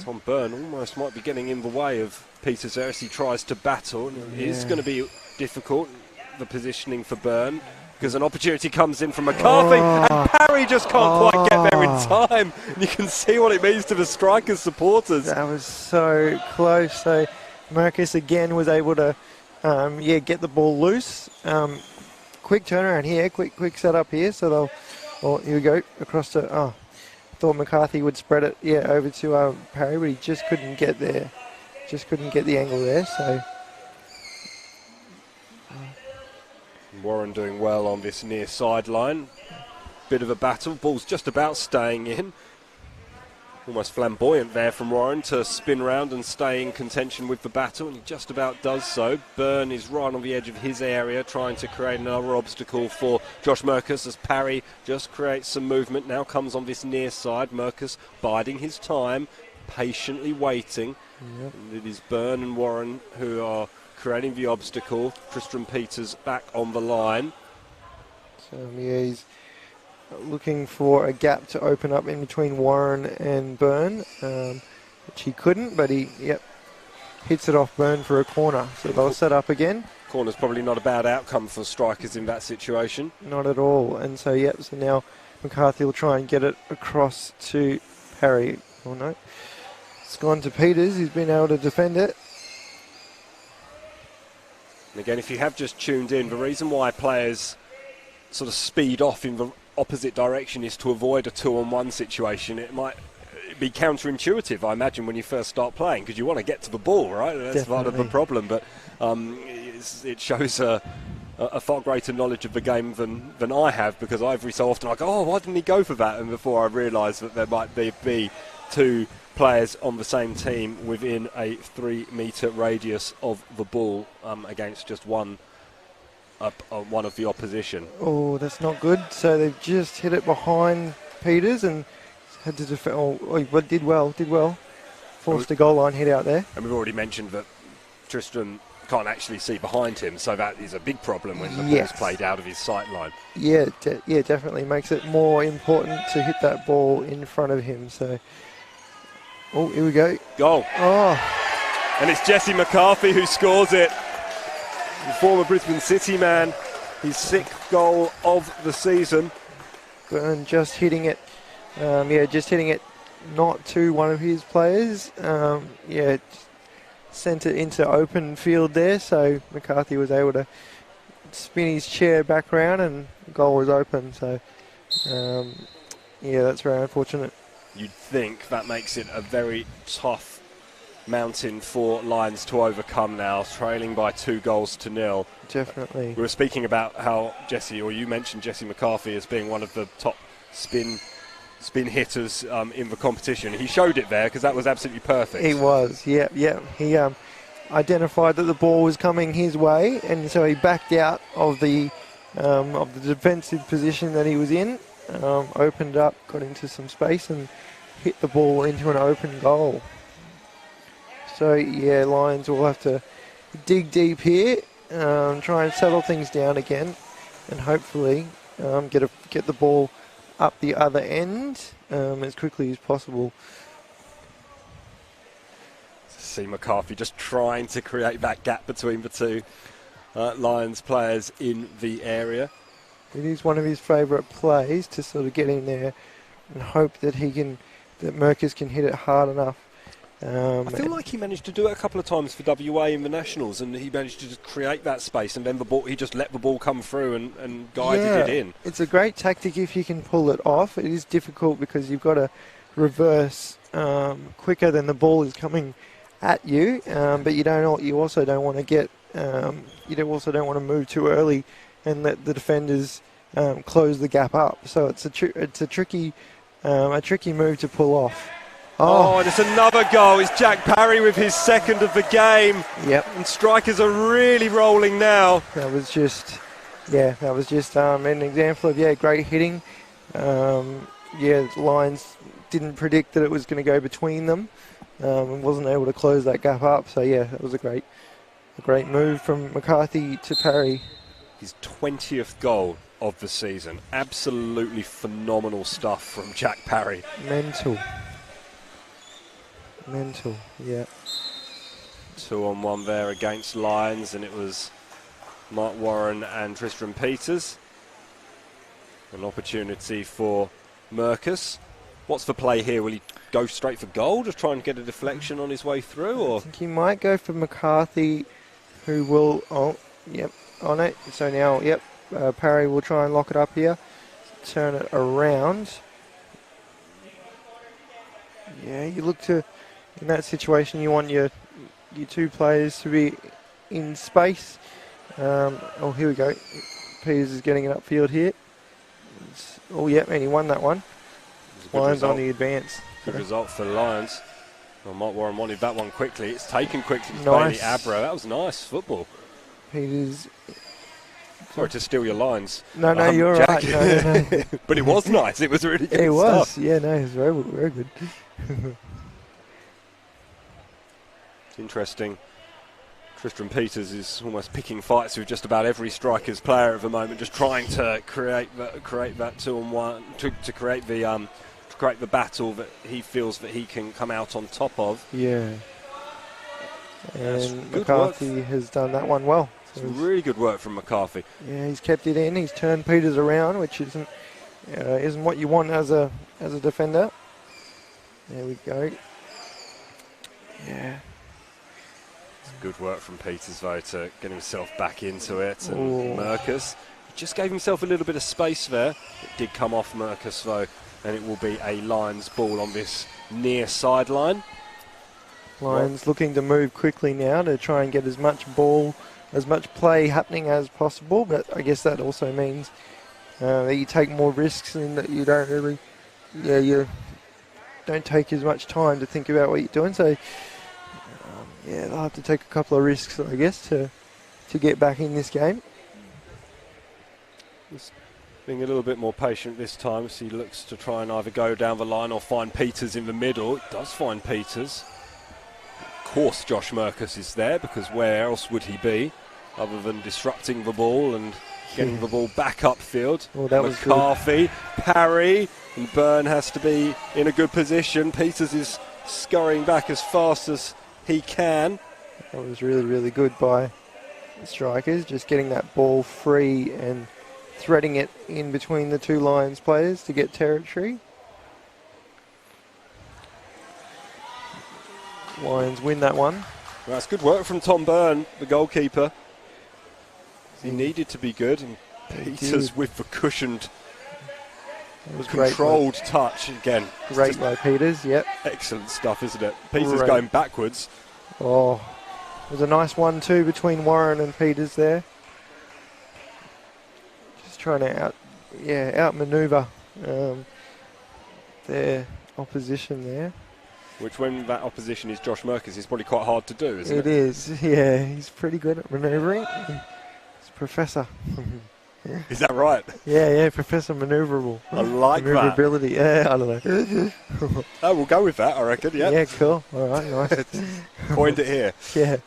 [SPEAKER 1] Tom Byrne almost might be getting in the way of Peters there as he tries to battle. It is going to be difficult, the positioning for Byrne, because an opportunity comes in from McCarthy, and Parry just can't quite get there in time. And you can see what it means to the strikers' supporters.
[SPEAKER 2] That was so close. So Merkus again was able to get the ball loose. Quick turnaround here, quick setup here, so they'll Oh, here we go. Across to... Oh, thought McCarthy would spread it, over to Parry, but he just couldn't get there. Just couldn't get the angle there, so...
[SPEAKER 1] Warren doing well on this near sideline. Bit of a battle. Ball's just about staying in. Almost flamboyant there from Warren to spin round and stay in contention with the battle, and he just about does so. Byrne is right on the edge of his area, trying to create another obstacle for Josh Merkus as Parry just creates some movement. Now comes on this near side. Merkus biding his time, patiently waiting.
[SPEAKER 2] Yep.
[SPEAKER 1] And it is Byrne and Warren who are creating the obstacle. Tristram Peters back on the line.
[SPEAKER 2] So, he's looking for a gap to open up in between Warren and Byrne, which he couldn't, but he hits it off Byrne for a corner. So they'll set up again.
[SPEAKER 1] Corner's probably not a bad outcome for strikers in that situation.
[SPEAKER 2] Not at all. And so, so now McCarthy will try and get it across to Parry. Oh, no. It's gone to Peters. He's been able to defend it.
[SPEAKER 1] And again, if you have just tuned in, the reason why players sort of speed off in the opposite direction is to avoid a 2-on-1 situation. It might be counterintuitive, I imagine, when you first start playing, because you want to get to the ball, right? That's
[SPEAKER 2] Definitely.
[SPEAKER 1] part of the problem, but it shows a far greater knowledge of the game than I have, because every so often I go, oh, why didn't he go for that? And before I realise that there might be two players on the same team within a 3-metre radius of the ball against just one of the opposition.
[SPEAKER 2] Oh, that's not good. So they've just hit it behind Peters and had to defend. Oh, but did well. Forced a goal line hit out there.
[SPEAKER 1] And we've already mentioned that Tristram can't actually see behind him, so that is a big problem when the ball's played out of his sight line. Yeah,
[SPEAKER 2] definitely makes it more important to hit that ball in front of him. So, oh, here we go.
[SPEAKER 1] Goal.
[SPEAKER 2] Oh,
[SPEAKER 1] and it's Jesse McCarthy who scores it. The former Brisbane City man, his 6th goal of the season.
[SPEAKER 2] Byrne just hitting it. Just hitting it not to one of his players. Sent it into open field there, so McCarthy was able to spin his chair back round and the goal was open. So, that's very unfortunate.
[SPEAKER 1] You'd think that makes it a very tough mountain for Lions to overcome now, trailing by 2-0.
[SPEAKER 2] Definitely.
[SPEAKER 1] We were speaking about how you mentioned Jesse McCarthy as being one of the top spin hitters in the competition. He showed it there because that was absolutely perfect.
[SPEAKER 2] He was, yeah. He identified that the ball was coming his way, and so he backed out of the defensive position that he was in, opened up, got into some space, and hit the ball into an open goal. So, Lions will have to dig deep here, try and settle things down again, and hopefully get the ball up the other end as quickly as possible.
[SPEAKER 1] See McCarthy just trying to create that gap between the two Lions players in the area.
[SPEAKER 2] It is one of his favourite plays to sort of get in there and hope that Merkus can hit it hard enough.
[SPEAKER 1] I feel like he managed to do it a couple of times for WA in the Nationals, and he managed to just create that space, and then he just let the ball come through and guided it in.
[SPEAKER 2] It's a great tactic if you can pull it off. It is difficult because you've got to reverse quicker than the ball is coming at you, but you also don't want to move too early and let the defenders close the gap up. So it's a tricky move to pull off.
[SPEAKER 1] Oh, and it's another goal. It's Jack Parry with his 2nd of the game.
[SPEAKER 2] Yep.
[SPEAKER 1] And strikers are really rolling now.
[SPEAKER 2] That was just an example of great hitting. Lions didn't predict that it was going to go between them, and wasn't able to close that gap up. So that was a great move from McCarthy to Parry.
[SPEAKER 1] His 20th goal of the season. Absolutely phenomenal stuff from Jack Parry.
[SPEAKER 2] Mental, yeah.
[SPEAKER 1] 2-on-1 there against Lions, and it was Mark Warren and Tristram Peters. An opportunity for Merkus. What's the play here? Will he go straight for goal, just try and get a deflection on his way through? Or?
[SPEAKER 2] I think he might go for McCarthy, who will... on it. So now, Parry will try and lock it up here. turn it around. Yeah, you look to, in that situation, you want your two players to be in space. Oh, here we go. Peters is getting it upfield here. Oh, yeah, and he won that one. Lions on the advance.
[SPEAKER 1] Good result for the Lions. Well, Mark Warren wanted that one quickly. It's taken quickly to
[SPEAKER 2] Nice.
[SPEAKER 1] Bailey Abra. That was nice football.
[SPEAKER 2] Peters.
[SPEAKER 1] Sorry to steal your lines.
[SPEAKER 2] No, you're
[SPEAKER 1] Jack.
[SPEAKER 2] right. No.
[SPEAKER 1] But it was nice. It was really good
[SPEAKER 2] It was.
[SPEAKER 1] stuff.
[SPEAKER 2] Yeah, no, it was very, very good.
[SPEAKER 1] It's interesting. Tristram Peters is almost picking fights with just about every Strikers player at the moment, just trying to create that 2-on-1 to create the battle that he feels that he can come out on top of.
[SPEAKER 2] Yeah. And McCarthy has done that one well.
[SPEAKER 1] It's really good work from McCarthy.
[SPEAKER 2] Yeah, he's kept it in. He's turned Peters around, which isn't what you want as a defender. There we go. Yeah.
[SPEAKER 1] Good work from Peters, though, to get himself back into it. And Merkus just gave himself a little bit of space there. It did come off Merkus, though, and it will be a Lions ball on this near sideline.
[SPEAKER 2] Lions looking to move quickly now to try and get as much play happening as possible, but I guess that also means that you take more risks and that you don't really, you don't take as much time to think about what you're doing. So, they'll have to take a couple of risks, I guess, to get back in this game.
[SPEAKER 1] Just being a little bit more patient this time, as he looks to try and either go down the line or find Peters in the middle. It does find Peters. Of course, Josh Merkus is there, because where else would he be other than disrupting the ball and getting the ball back upfield?
[SPEAKER 2] Well, that
[SPEAKER 1] McCarthy, parry, and Byrne has to be in a good position. Peters is scurrying back as fast as he can.
[SPEAKER 2] That was really, really good by the Strikers, just getting that ball free and threading it in between the two Lions players to get territory. Lions win that one.
[SPEAKER 1] Well, that's good work from Tom Byrne, the goalkeeper. He needed to be good, and Peters with the cushioned, controlled touch again.
[SPEAKER 2] Great by Peters, yep.
[SPEAKER 1] Excellent stuff, isn't it? Peters going backwards.
[SPEAKER 2] Oh, it was a nice 1-2 between Warren and Peters there. Just trying to outmaneuver their opposition there.
[SPEAKER 1] Which, when that opposition is Josh Merkus, is probably quite hard to do, isn't it?
[SPEAKER 2] It is, yeah. He's pretty good at manoeuvring. He's a professor.
[SPEAKER 1] Is that right?
[SPEAKER 2] Yeah, Professor Maneuverable.
[SPEAKER 1] I like that.
[SPEAKER 2] Maneuverability, yeah, I don't know.
[SPEAKER 1] Oh, we'll go with that, I reckon, yeah.
[SPEAKER 2] Yeah, cool. All right, nice.
[SPEAKER 1] Coined it here.
[SPEAKER 2] Yeah.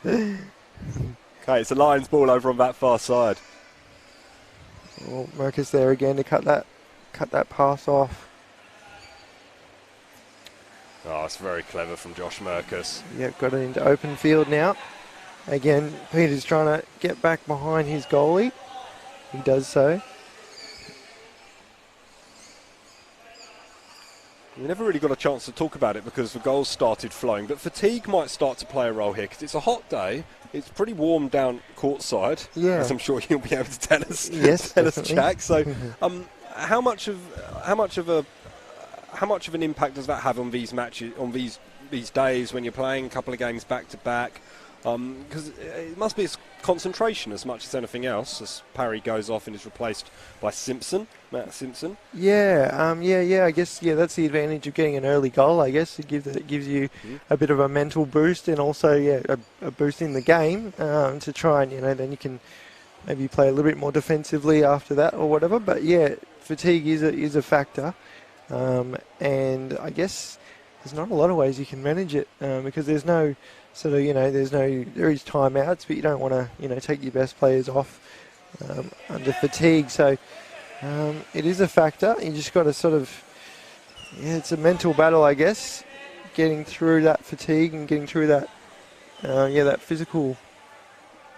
[SPEAKER 1] Okay, it's a Lions ball over on that far side.
[SPEAKER 2] Well, Merkus there again to cut that pass off.
[SPEAKER 1] Oh, it's very clever from Josh Merkus.
[SPEAKER 2] Yeah, got it into open field now. Again, Peter's trying to get back behind his goalie. He does so.
[SPEAKER 1] We never really got a chance to talk about it because the goals started flowing, but fatigue might start to play a role here because it's a hot day. It's pretty warm down courtside, as I'm sure you'll be able to tell us.
[SPEAKER 2] Yes,
[SPEAKER 1] tell us, Jack. So, how much of an impact does that have on these matches, on these days when you're playing a couple of games back to back? Because it must be concentration as much as anything else, as Parry goes off and is replaced by Matt Simpson.
[SPEAKER 2] I guess that's the advantage of getting an early goal. I guess it gives you a bit of a mental boost and also a boost in the game to try and then you can maybe play a little bit more defensively after that or whatever. But fatigue is a factor, and I guess there's not a lot of ways you can manage it because there's no there is timeouts, but you don't want to take your best players off under fatigue. So it is a factor. You just got to it's a mental battle, I guess, getting through that fatigue and getting through that that physical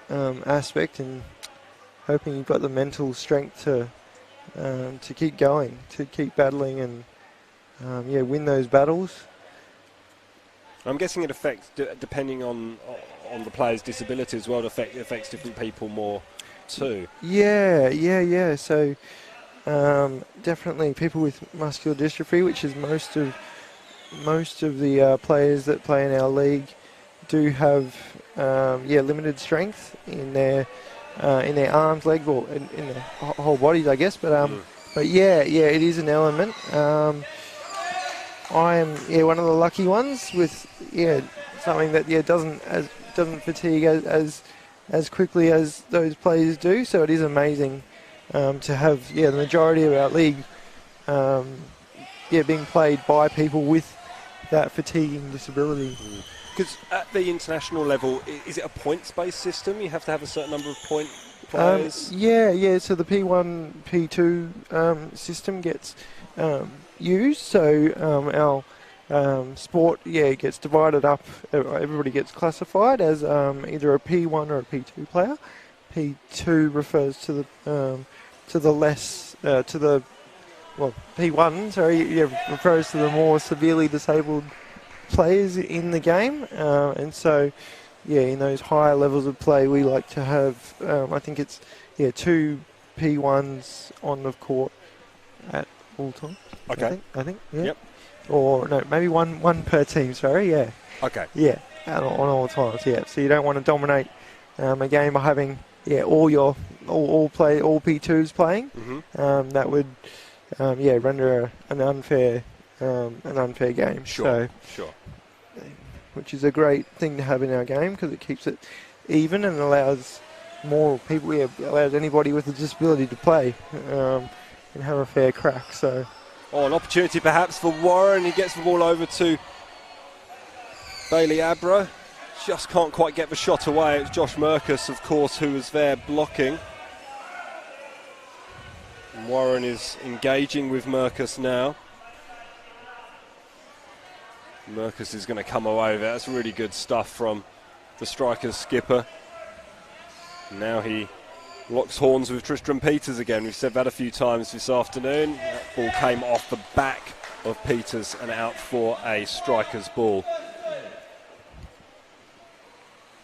[SPEAKER 2] aspect, and hoping you've got the mental strength to keep going, to keep battling, and win those battles.
[SPEAKER 1] I'm guessing it affects, depending on the player's disability as well, it affects different people more too.
[SPEAKER 2] Yeah. So definitely people with muscular dystrophy, which is most of the players that play in our league do have limited strength in their arms, legs, or in their whole bodies, I guess. But it is an element. I am one of the lucky ones with something that doesn't fatigue as quickly as those players do. So it is amazing to have the majority of our league being played by people with that fatiguing disability.
[SPEAKER 1] Because at the international level, is it a points-based system? You have to have a certain number of point players?
[SPEAKER 2] So the P1, P2 system gets used. So our sport, gets divided up. Everybody gets classified as either a P1 or a P2 player. P2 refers to P1, refers to the more severely disabled players in the game, and so in those higher levels of play we like to have I think it's 2 P1s on the court at all times.
[SPEAKER 1] Okay.
[SPEAKER 2] I think
[SPEAKER 1] Yep.
[SPEAKER 2] Or no, maybe one per team, sorry.
[SPEAKER 1] Okay.
[SPEAKER 2] On all times. So you don't want to dominate a game by having all P2s playing.
[SPEAKER 1] Mm-hmm.
[SPEAKER 2] That would render an unfair game.
[SPEAKER 1] Sure.
[SPEAKER 2] Which is a great thing to have in our game because it keeps it even and allows more people, allows anybody with a disability to play and have a fair crack. So,
[SPEAKER 1] an opportunity perhaps for Warren. He gets the ball over to Bailey Abra. Just can't quite get the shot away. It's Josh Merkus, of course, who was there blocking. And Warren is engaging with Merkus now. Merkus is going to come away with it. That's really good stuff from the Strikers skipper. Now he locks horns with Tristram Peters again. We've said that a few times this afternoon. That ball came off the back of Peters and out for a Strikers ball.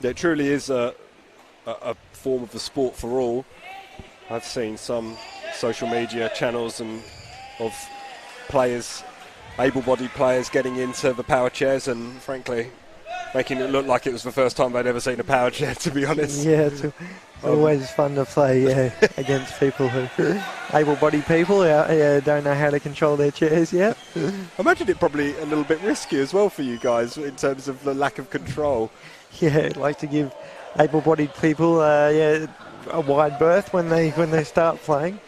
[SPEAKER 1] It truly is a form of the sport for all. I've seen some social media channels and of players, able-bodied players, getting into the power chairs and frankly making it look like it was the first time they'd ever seen a power chair, to be honest.
[SPEAKER 2] It's always fun to play against people who able-bodied people don't know how to control their chairs yet.
[SPEAKER 1] I imagine it probably a little bit risky as well for you guys in terms of the lack of control.
[SPEAKER 2] I'd like to give able-bodied people a wide berth when they start playing.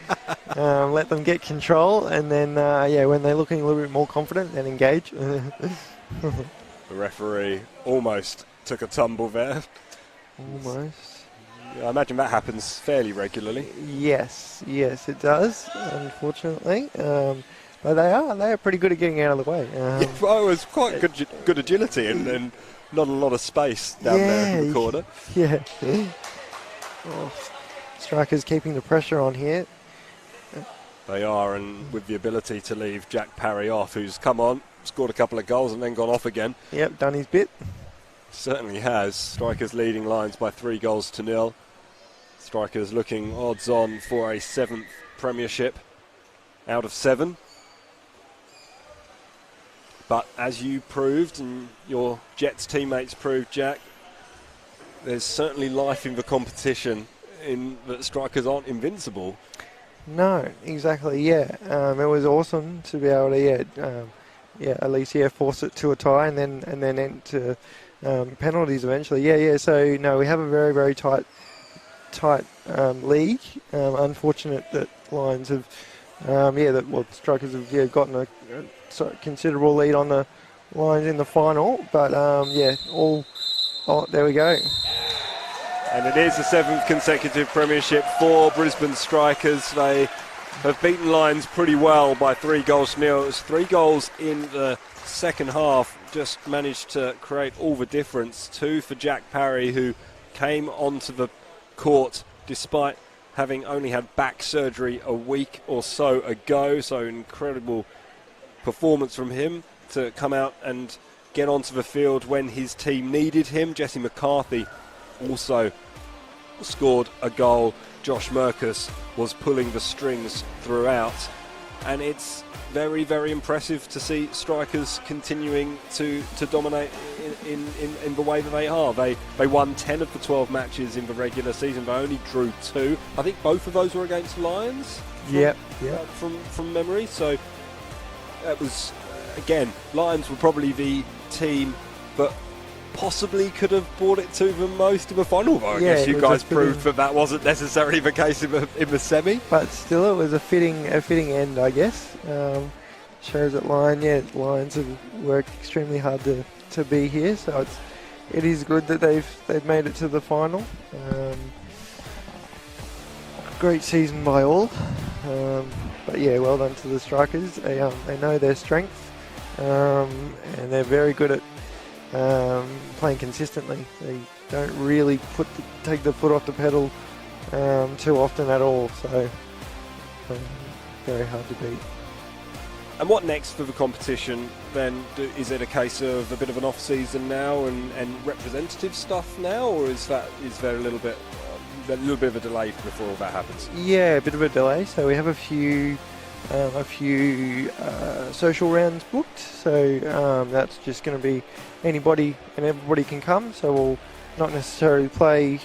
[SPEAKER 2] Let them get control, and then when they're looking a little bit more confident, then engage.
[SPEAKER 1] The referee almost took a tumble there.
[SPEAKER 2] Almost.
[SPEAKER 1] I imagine that happens fairly regularly.
[SPEAKER 2] Yes, it does. Unfortunately, but they are pretty good at getting out of the way.
[SPEAKER 1] It was quite good agility and not a lot of space down there in the corner.
[SPEAKER 2] Strikers keeping the pressure on here.
[SPEAKER 1] They are, and with the ability to leave Jack Parry off, who's come on, scored a couple of goals and then gone off again.
[SPEAKER 2] Yep, done his bit.
[SPEAKER 1] Certainly has. Strikers leading Lions by 3-0. Strikers looking odds on for a 7th premiership out of 7. But as you proved and your Jets teammates proved, Jack, there's certainly life in the competition in that Strikers aren't invincible.
[SPEAKER 2] No, exactly, It was awesome to be able to, at least, force it to a tie and then into penalties eventually. So, no, we have a very, very tight league. Unfortunate that Lions have, Strikers have gotten a considerable lead on the Lions in the final. But, there we go.
[SPEAKER 1] And it is the 7th consecutive premiership for Brisbane Strikers. They have beaten Lions pretty well by 3-0. It was 3 goals in the second half. Just managed to create all the difference. 2 for Jack Parry, who came onto the court despite having only had back surgery a week or so ago. So incredible performance from him to come out and get onto the field when his team needed him. Jesse McCarthy also scored a goal. Josh Merkus was pulling the strings throughout, and it's very, very impressive to see strikers continuing to dominate in the way that they are. They won 10 of the 12 matches in the regular season. They only drew 2. I think both of those were against Lions. From memory. So that was, again, Lions were probably the team that possibly could have brought it to the most in the final. Though I guess you guys proved that wasn't necessarily the case in the semi.
[SPEAKER 2] But still, it was a fitting end, I guess. Shows that Lions have worked extremely hard to be here. So it is good that they've made it to the final. Great season by all. But yeah, well done to the strikers. They know their strength, and they're very good at playing consistently. They don't really take the foot off the pedal too often at all, so very hard to beat.
[SPEAKER 1] And what next for the competition then? Is it a case of a bit of an off-season now and representative stuff now, or is there a little bit of a delay before all that happens?
[SPEAKER 2] Yeah, a bit of a delay. So we have a few social rounds booked. So that's just going to be anybody and everybody can come. So we'll not necessarily play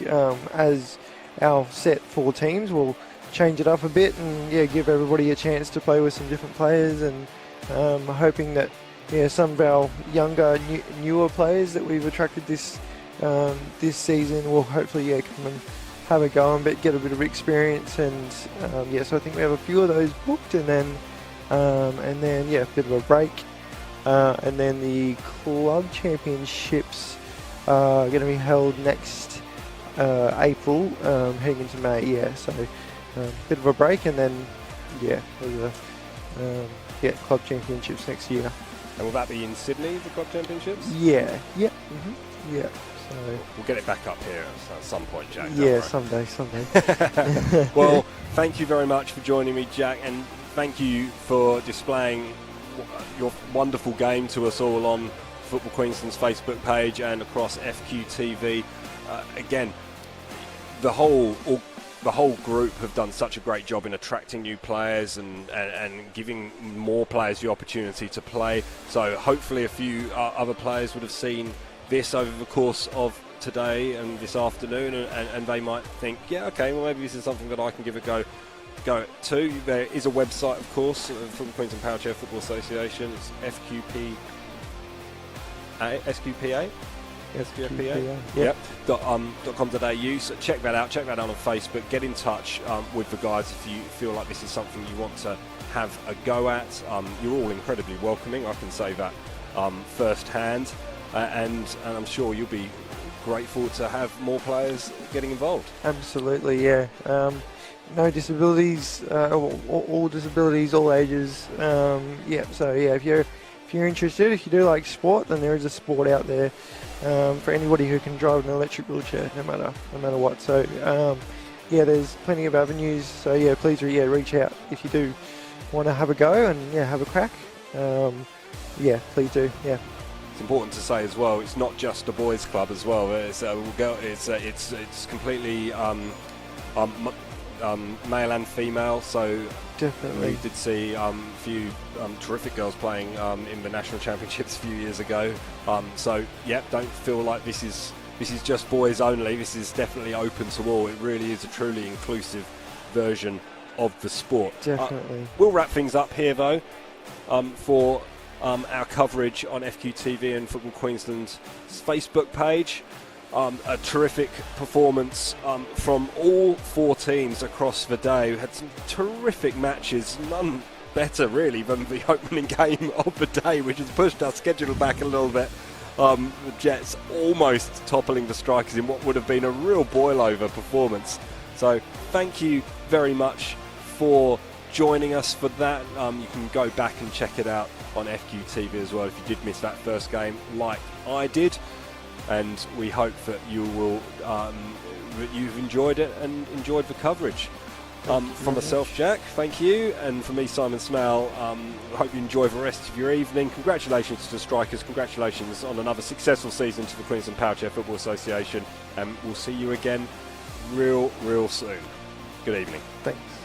[SPEAKER 2] as our set 4 teams. We'll change it up a bit and give everybody a chance to play with some different players, and hoping that some of our younger, newer players that we've attracted this season will hopefully come and have a go and get a bit of experience, and so I think we have a few of those booked, and then a bit of a break, and then the club championships are going to be held next April, heading into May. So bit of a break, and then club championships next year.
[SPEAKER 1] And will that be in Sydney, the club championships?
[SPEAKER 2] Yeah. So
[SPEAKER 1] we'll get it back up here at some point, Jack.
[SPEAKER 2] Yeah, someday.
[SPEAKER 1] Well, thank you very much for joining me, Jack, and thank you for displaying your wonderful game to us all on Football Queensland's Facebook page and across FQTV. Again, the whole group have done such a great job in attracting new players and giving more players the opportunity to play. So hopefully a few other players would have seen this over the course of today and this afternoon, and they might think, maybe this is something that I can give a go to. There is a website, of course, from Queensland Powerchair Football Association. It's SQPA. .com.au. So check that out. Check that out on Facebook. Get in touch with the guys if you feel like this is something you want to have a go at. You're all incredibly welcoming. I can say that firsthand, and I'm sure you'll be grateful to have more players getting involved.
[SPEAKER 2] Absolutely, yeah. No disabilities, all disabilities, all ages. So if you're interested, if you do like sport, then there is a sport out there for anybody who can drive an electric wheelchair, no matter what. So there's plenty of avenues. So please reach out if you do want to have a go and have a crack. Please do. Yeah.
[SPEAKER 1] It's important to say as well, it's not just a boys' club as well. It's completely male and female. So
[SPEAKER 2] definitely,
[SPEAKER 1] we did see a few terrific girls playing in the national championships a few years ago. Don't feel like this is just boys only. This is definitely open to all. It really is a truly inclusive version of the sport.
[SPEAKER 2] Definitely.
[SPEAKER 1] We'll wrap things up here though for our coverage on FQTV and Football Queensland's Facebook page. A terrific performance from all 4 teams across the day. We had some terrific matches, none better really than the opening game of the day, which has pushed our schedule back a little bit. The Jets almost toppling the Strikers in what would have been a real boil-over performance. So thank you very much for joining us for that. You can go back and check it out on FQTV as well if you did miss that first game like I did, and we hope that that you've enjoyed it and enjoyed the coverage. From myself, Jack, thank you, and from me, Simon Smale, I hope you enjoy the rest of your evening. Congratulations to the Strikers, congratulations on another successful season to the Queensland Powerchair Football Association, and we'll see you again real soon. Good evening.
[SPEAKER 2] Thanks.